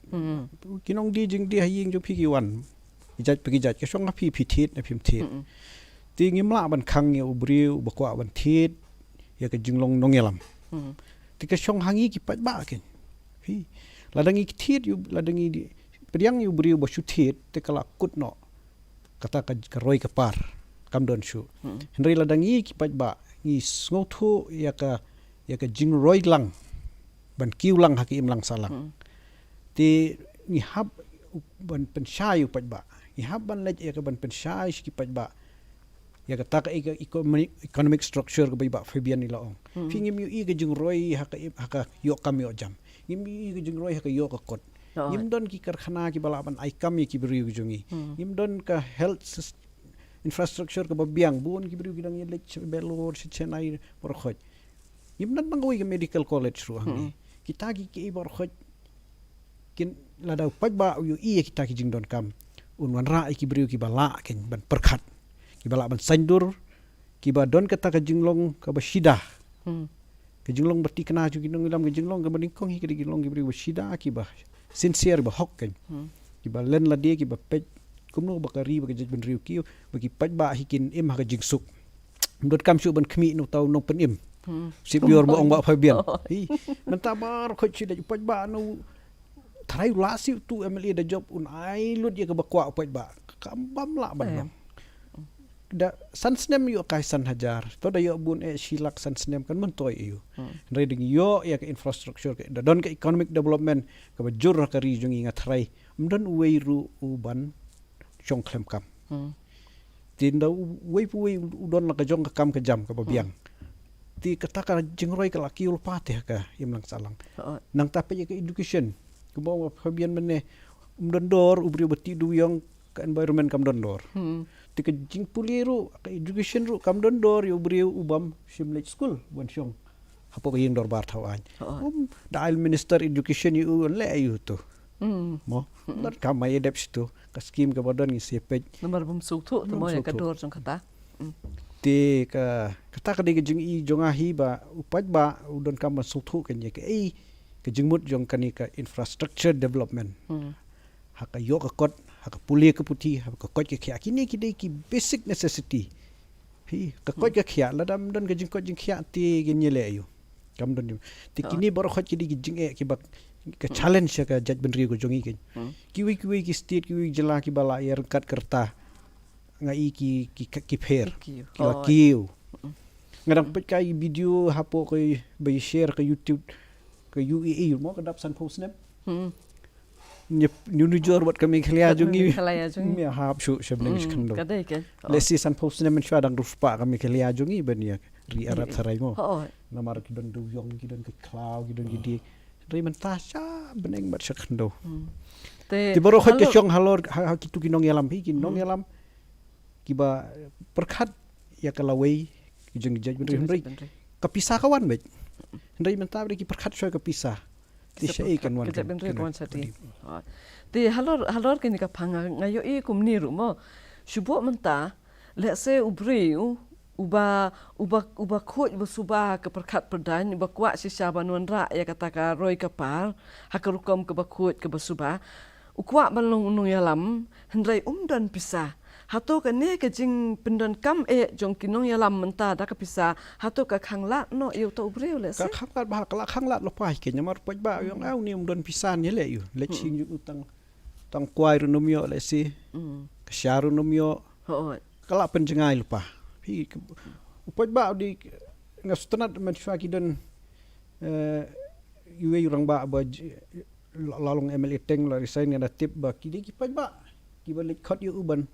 kinong di jing di haying jo phi ki wan ijaj pagi jaj ka shong phi thit na phim thit ti ngi mla ban khang ye ubriu bakwa ban thit ya ka jinglong nongialam ti ka shong hangi ki paj ba ken hi ladangi thit yu ladangi Pediang yu beriu basu thit te kala kut no kata ka roi ka par kam don shu henry ladangi ki paj ba ngi ngothu ya ka jing roi lang ban kiu lang haki im lang salang ti ngi hab ban pen shay paj ba ngi hab ban lej ya ka ban pen shay ki paj ba ya ka tak economic structure ka ba fabian ila ong fingim yu i ka jing roi haka yo kam yo jam ngim i ka jing roi haka yo ka kot Ngim don ki karkhana ki balaban ai kami ki beriu jungi. Ngim don ka health infrastructure ka babiang bun ki beriu gidang yelek belor si chenai borkhoj. Ngim don bangoi ka medical college ruang. Kita ki borkhoj kin lada paj ba yu i kita ki jing don kam. Unwan ra ki beriu ki bala ken ban perkhat. Ki bala ban sandur ki ba don kata ka jinglong ka basida. Ka jinglong berti kena ju ginong ilam ka jinglong ka baningkong hi ka jinglong ki beriu basida ki ba sincere ba hok kan kiba len la dia kiba pej kumno bakari ba jej ben riu ki bagi paj ba hikin im ha jing suk dot kam su ban khmi no taw no pen im sip dior ba ong ba fabian hi mentabar khoj chi da paj ba no thrai la si tu emeli da job un ai lut ye ka bakwa paj ba kambam la ban da sansnem yo kai san hajar to da yo bun shilak sansnem kan mun toy yo reading yo ya ka infrastructure ka da don ka economic development ka ba jur ka ri jung inga thrai mdon weiru uban chong khlem kam tin da wei pu wei udon la ka jong ka kam ka jam ka ba biang ti kata ka jingroi ka la kiul pateh ka im lang salang nang ta pe ka education ku ba fabian mene mdon dor ubri beti du yong ka environment kam don dor tika jing puliru ka education ru kam don dor yu briu ubam simlech school bon syong hapo ying dor bar thawan da minister education yu le yu to mo dar kam mai dep sto ka scheme ka bodon ngi sepej Nomor bum suk thu to mo ya ka dor jong kata te ka kata ka de jing i jonga hi ba upaj ba udon kam suk thu kan ye ka ei ka jingmut jong kani ka infrastructure development haka yo ka kot haka puli ka puti haka kot ka khya kini ki dei ki basic necessity hi ka kot ka khya ladam don ka jing kot jing khya ti gen yele ayu kam don ti kini bor khot ki di jing e ki bak ka challenge ka jaj benri ko jongi ken ki wi ki state ki wi jela ki bala yer kat kerta ngai ki pher ki la kiu ngadang pet kai video hapo ko be share ka YouTube ka UAE mo ka dap san post snap New jor buat kami kelia jungi mi hap shu sebelum iskandor kadai kan lesi san post nem shwa dang ruspa kami kelia jungi ben ya ri arab sarai mo namar ki don du yong ki don ki klau ki don ki di ri man ta sha beneng bat sekando ti boro khot ke chong halor ha ki tu ki nongialam hi ki nongialam ki ba perkhat ya kalawei ki jeng jaj ben ri ka Pisa kawan bet ri man ta ki perkhat shwa ka Pisa ti sei kan wan kita benri kon sati ti halor ke ni ka phanga ngayo e kum ni ru mo shubo menta le se ubriu uba khoj ba suba ka perkhat perdan ba kwa si saba non ra ya kata ka roi ka par hakarukom ka ba khoj ka ba suba ukwa balong Nongialam hendrai dan Pisa hato ka ne ka jing Pyndonkam jong Nongialam menta da ka Pisa hato ka khangla no yu to ubriu le se ka khanglat ba ka khanglat lo pai ke nyamar poj ba yong au ni don Pisa ni le yu le ching yu tang kwai ru nomyo le si ka sharu nomyo kala penjengai lupa pi poj ba di ngastanat men shwa ki don Yue orang ba lalong MLA teng la resign ngada tip ba kidi ki pai ba ki balik khot yu uban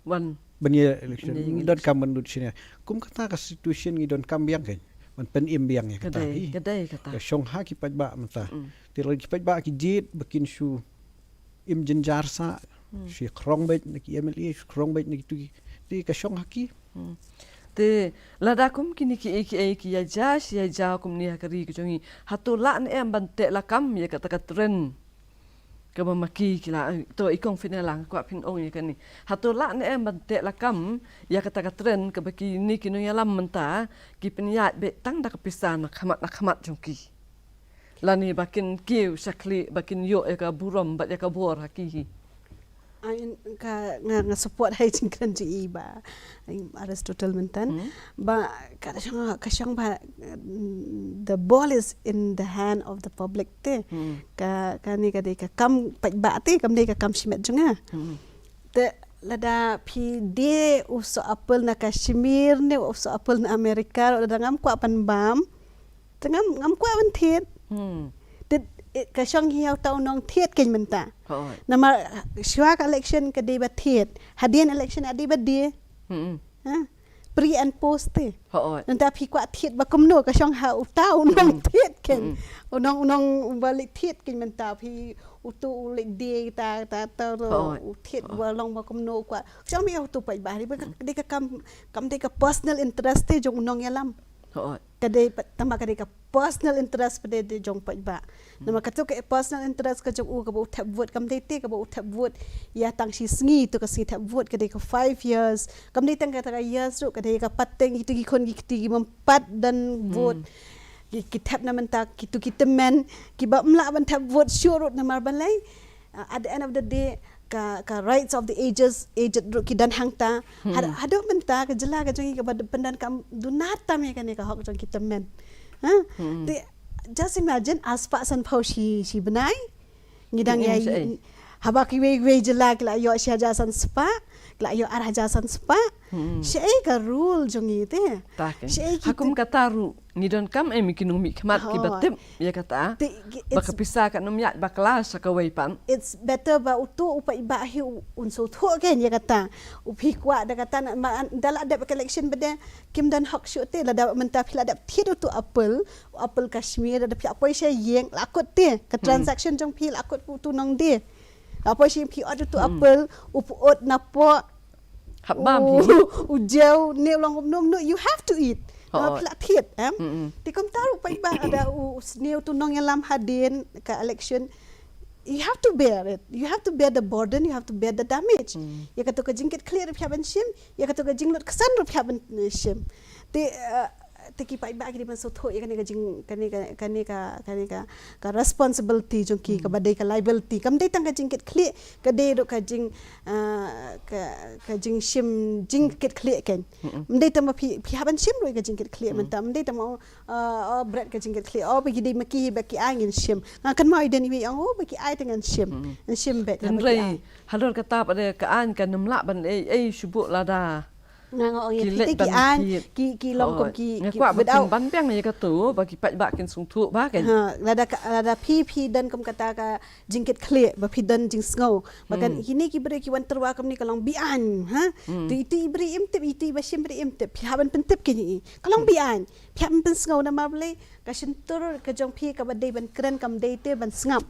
Wan. bania election don kam bandut sini kum kata ka situation ngi don kam biang kan man pen im biang ya kata Kedai kata. ka shong ha ki pai ba mata ti la ki pai ba ki jit bakin shu im jenjar sa si krong bet ki MLA krong bet ni tu ti ka shong ha ki Te lada kum kini ki ya ja kum ni hakari ki jongi hatu la ne em bante la kam ya kata tren ka mamaki kila to ikong finalang ko pin ong ya kani hatu la ne em bante la kam ya kata tren ka baki ni ki no yalam menta ki pinyat be tang da kapisa na khamat jongki lani bakin kiu sakli bakin yo ya ka burom bat ya ka bor haki Ain nga support hai jingkran ji ba Aristotle mentan ba ka syang ba the ball is in the hand of the public te ka ni ka de ka kam ba te kam de ka kam shimet junga te lada pi de uso apel na Kashmir ne uso apel na Amerika lada ngam kwa pan bam ngam kwa ban thiet ka syang hiau tau nong thiet ken menta nama shwa election ka de ba thiet hadien election adi ba de pre and post te nanta phi kwa thiet ba komno ka syang ha tau nong thiet ken nong balik thiet ken menta phi utu le de ta thiet ba long ba komno kwa syang mi utu pai ba de ka kam de ka personal interest te jong Nongialam kadai tama kadai ka personal interest pada de jong pai ba nama katu ka personal interest ka jong ka ba uthap vote kam dei te ka ba uthap vote ya tang si sngi tu ka si thap vote kadai ka 5 years kam dei tang ka years ru kadai ka pateng itu gi kon gi ti mempat dan vote ki thap na menta kita men ki ba mla ban thap vote sure nama balai at the end of the day ka rights of the aged ki dan hangta hado menta ka jela ka jongi ka pendan kam dunata me ka hok jong kita men just imagine aspa san phau shi benai ngidang ya haba ki we jela la yo sha san spa la yo arah san spa shei ka rule jongi te shei hakum kataru ngidon kam mikinung mi khmat ki batim ya kata baka pisa ka numya bakla sa kawai pan it's better ba utu upa iba hi unso tho ken ya kata upi kwa da kata dala ada election bede kim dan hok shote la da menta phila da thidu tu apple Kashmir da phi apoi she yeng lakot te ka transaction jong phi lakot tu nong de apoi she phi order tu apple upot na po habam ujau ne long no you have to eat plat thiet ti kom taru pai ba ada sneu tu Nongialam hadin ka election you have to bear it you have to bear the burden you have to bear the damage ya kata ka jingkit clear phaban shim ya kata ka jinglot kesan phaban shim te ki pai ba ki ban so tho ya ka responsibility jong ki ka badai ka liability kam dei tang ka jingkit clear ka dei ro ka jing shim jingkit clear ken mdei tam phi haban shim ro ka jingkit clear man tam mdei tam bread ka jingkit clear bagi dei maki baki angin shim kan mai den wi baki ai tangan shim bet kan rei halor ka tap ada ka an kan numla ban shubu lada ki long kom ki without ban piang ni ka tu bagi pat ba kin sung thu ba kan lada pi dan kom kata ka jingkit clear ba pi dan jing sngau makan hini ki bre ki wan terwa kam ni kalong bian tu itu bri imtip itu ba shim bri imtip pi haban pentip ki ni kalong bian pi haban pen sngau na marble ka shintur ka jong pi ka ba dei ban kren kam dei te ban sngap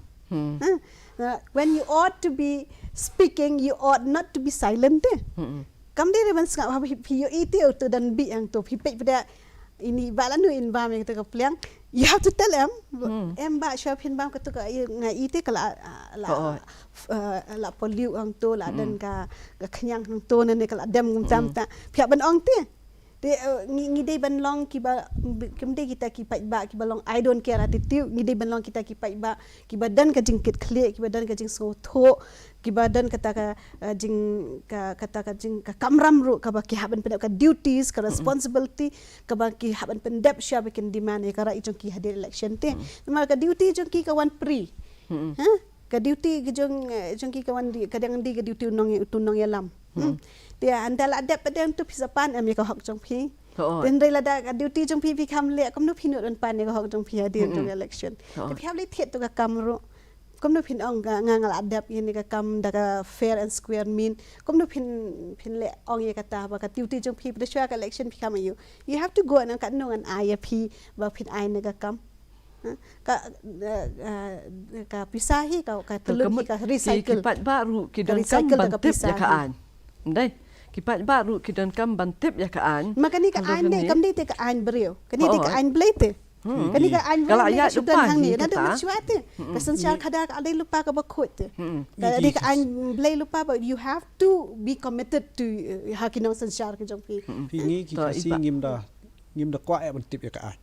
when you ought to be speaking you ought not to be silent kam dia ban sengap pi yo itu tu dan bi yang tu pi pe pada ini balanu in bam yang tu ka pliang you have to tell em ba shop hin bam ka tu ka ngai itu kala la poliu ang tu la dan ka kenyang ang tu ne kala dem ngum tam ta pi ban ong te ngi dei ban long ki ba kim dei kita ki pai ba ki balong I don't care attitude ngi dei ban long kita ki pai ba ki badan ka jingkit clear ki badan ka jing so tho ki badan kata ka jing kata ka jing ka kamram ru ka ba ki haban pendap ka duties ka responsibility ka ba ki haban pendap sha ba kin demand ka ra ijong ki hadir election te mar ka duty jong ki ka wan pri ka duty jong ki ka wan di kadang di ka duty Nongialam dia andal adap pada tu pisapan am ka hok jong pi เป็นไรละดาดิวตี้จงพี่คำเละก็ไม่พินอุนปันเนี่ยก็หอกจงพี่เดียนจง election แต่พี่เลยเทียบตัวกับกำรู้ก็ไม่พินองงานละดับยันนี่กับกำดัก fair and square mean ก็ไม่พินเละองยังกับตาว่ากับดิวตี้จงพี่ไปช่วยกับ election พี่คำอายุ you have to go นั่นกันนู่นอายพี่ว่าพินอายนี่กับกำกับพิซซ่าฮีกับตลุกกับรีไซเคิล kipat baru Pyndonkam bantip ya kaan. Ndai kipat baru Pyndonkam bantip ya kaan. Makani ka an ne kam te ka an brio. Kani te ka an blate. Kani ka an kalau ayat sudan lupa hang ni ni ada kata. macam Kasan syar kada ka ada lupa ka bakut. Kadi ka an blay lupa but you have to be committed to hakinong san syar ka jong pi. พี่งี้กี่ซีงิมดากว่าบันติบya ka an.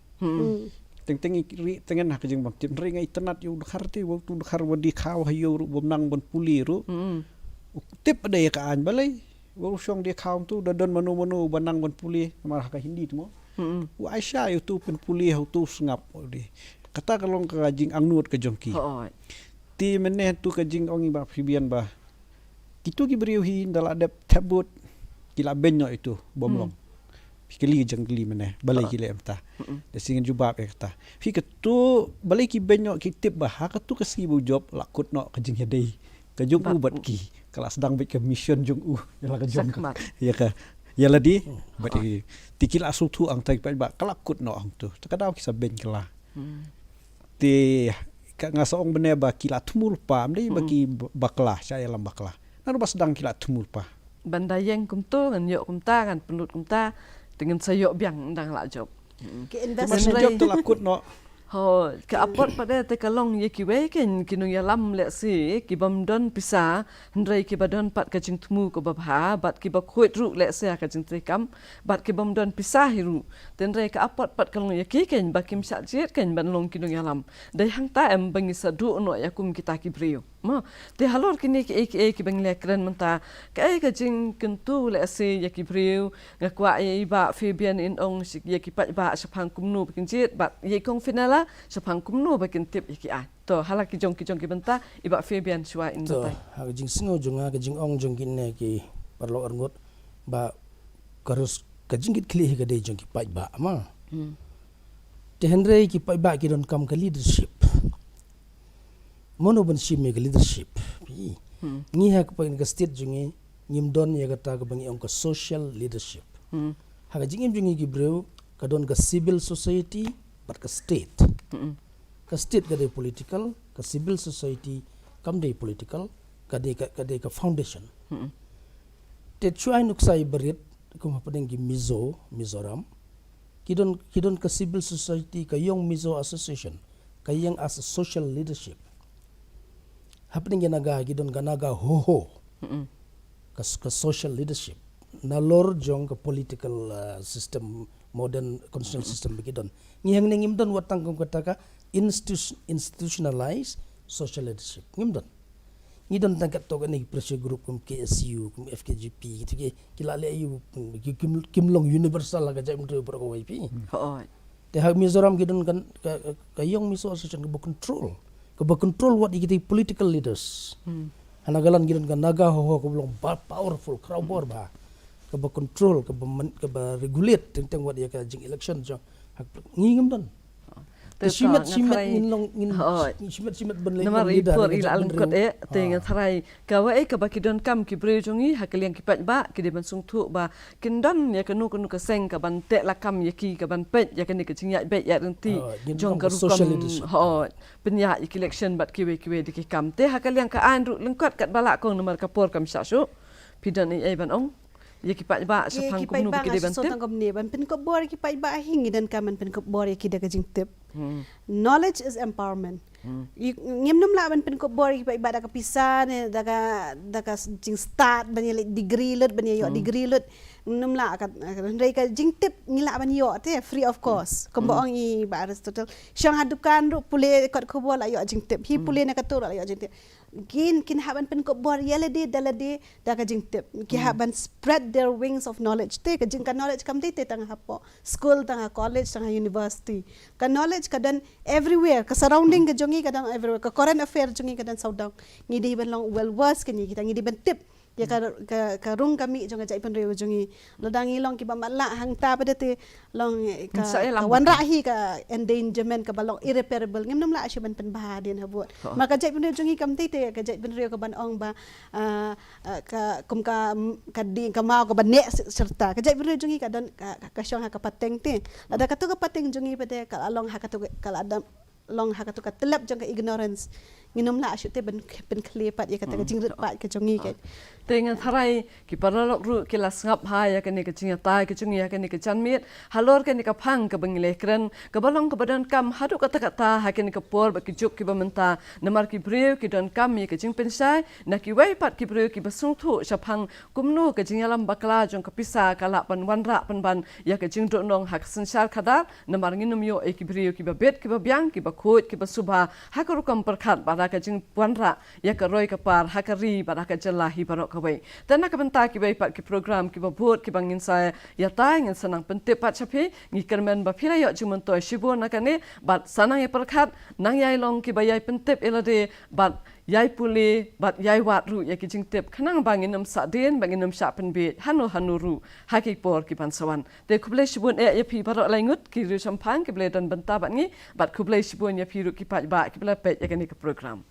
Teng ri tengen hak jeng bam tim ring ai tenat yu kharti waktu khar wadi khaw hayo ru bom nang bon puli ru tip ade ka an balai wo shong dia khaw tu dadon manu banang bon puli mar ka hindi tu mo wa aisha yu tu pen puli hau tu sngap di kata kalong ka jing angnut ka jongki ti meneh tu ka jing ongi ba fibian ba kitu ki beriu hi dala adap tabut kila benyo itu bomlong Kili jangli mana balai kile emta desingen jubab ekta fi ketu balai ki benyo ki tip bah ha ketu ke si bu job lakut no ke jing hedei ke jung u bat ki kala sedang bit ke mission jung u yala ke jung ya ka yala di bat tikil asu tu ang tai ba kala kut no ang tu takadau ki sa ben kala ti ka ngasaong bene ba kila tumul pam dei bagi bakla saya lam bakla naru ba sedang kila tumul pa bandayeng kumtu ngan yok kumta kan penut kumta dengan sayok biang ndang la job. Ke Mas job tu lakut no. Ho ke apot pada te kalong ye ki we ken Nongialam le si ki bam don Pisa ndrai ki badon pat ka jing tmu ko babha bat ki ba khoit ru le se ka jing Tikam bat ki bam don Pisa hiru ten rai ka apot pat kalong ye ki ken ba kim sa jet ken ban long ki Nongialam dai hang ta em bangi sa du no ya kum kita ki brio ma te halor kini ki bang le kran menta ka jing kentu le se ya ki brio ngakwa ye ba Fabian in ong ye ki pat ba sapang kumnu bikin jet bat ye kong finala sapang kumnu bikin tip ye ki an to halak ki jong ki benta iba Fabian shwa in to batai ha jing singo jonga ka jing ong jong kin ne ki parlo arngot ba karus ka jing kit kli ka de jong ki pai ba ma te henre ki pai ba ki don kam ka leadership mono ban ship me ka leadership ni ha ka pa ka state jongi ngim don ye ka ta ka bangi ong ka social leadership ha ka jing jongi ki breu ka don ka civil society but ka state ka state ka de political ka civil society kam de political ka de ka foundation te chuai nuk sai berit ko ma padeng ki Mizoram kidon ka civil society ka Young Mizo Association ka yang as a social leadership happening naga kidon ka naga ho ka social leadership na lor jong ka political system modern constitutional system kidon ngihang ngim don watang kong kata ka institutionalized social leadership ngimdon ngidon tangkat to ni pressure group kum KSU kum FKGP gitu ke kila le ayu kimlong universal la gajam do pro ko YP te ha Mizoram gidon kan ka Young Mizo Association ko control what ikiti political leaders hanagalan gidon kan naga ho ko belum powerful crowd bor ba ka control ka regulate tentang what ya ka jing election jo ngingam don simat ben nama report ila alam kot tenga tharai ka wa ka ba kidon kam ki bre jongi hakaliang ki pat ba ki de ban sung thu ba kindon ya kanu ka seng ka ban te la kam ya ki ka ban pet ya kan ka jingya be ya renti jong ka rukam ho penya election bat ki we di ki kam te hakaliang ka an ru lengkot kat bala kong nomor ka por kam sa su pidan ai ban ong ye ki pat ba sapang kumnu ki de ban tip so tangom ne ban pen ko bor ki pai ba hingi dan kaman pen ko bor ki de ka jing tip knowledge is empowerment ngem num la ban pen ko bor ki pai ba da ka Pisa ne da ka jing start ban ye degree lut ban ye yo degree lut num la ka rei ka jing tip ngila ban yo te free of cost ko bo ong I ba Aristotle shang hadukan ru pule kot ko bor la yo jing tip hi pule na ka to la yo jing tip kin haban pen ko bor yele de dalade da ka jing tip ki haban spread their wings of knowledge te ka jing ka knowledge kam te tang hapo school tang college tang university ka knowledge ka dan everywhere ka surrounding ka jongi ka dan everywhere ka current affair jongi ka dan saudang ngi di ban long well worse ka ni kita ngi di ban tip ya ka rung kami jong ajai pen reu jongi ladangi long ki ba matla hang ta pada te long ka wan rahi ka endangerment ka balong irreparable ngim nam la ashe ban pen bahadin habut maka ajai pen reu jongi kam te ka ajai pen reu ka ban ong ba ka kum ka di ka mau ka ban ne serta ka ajai pen reu jongi ka don ka syong ha ka pateng te ada ka tu ka pateng jongi pada ka long ha ka tu ka adam long ha ka tu ka telap jong ka ignorance nginom la ashu te ben klepat ya kata jing rit pat ke jongi ke Dengan harai ki paralok ru ki las ngap ha ya kani ke jinga tai ke jungi ya kani ke janmit halor kani ka phang ka bangile kren ka balong ka badan kam hadu kata kata ha kani ka por ba ki juk ki ba menta namar ki breu ki don kam mi ke jing pensai na ki wai pat ki breu ki basung thu shaphang kumnu ke Nongialam Bakla jong ka Pisa kala pan wanra pan ban ya ke jing do nong hak sensyal khada namar nginum yo e ki breu ki ba bet ki ba byang ki ba khot ki ba subha ha ka rukam perkhat ba ka jing wanra ya ka roi ka par ha ka ri ba ka jalahi barok kawai dan nak bentar ki bai pat ki program ki babut ki bangin saya ya tai ngin sanang pentip pat chapi ngi kermen ba phila yo jumun toy shibun nakane bat sanang e perkhat nang yai long ki bayai pentip elade bat yai puli bat yai wat ru ya ki jingtip khanang banginam sa den banginam sha penbe hanu ru haki por ki pansawan te kuble shibun ya phi barok laingut ki ru champang ki ble dan bentar bat ngi bat kuble shibun ya phi ru ki pat ba ki ble pet ya kani ka program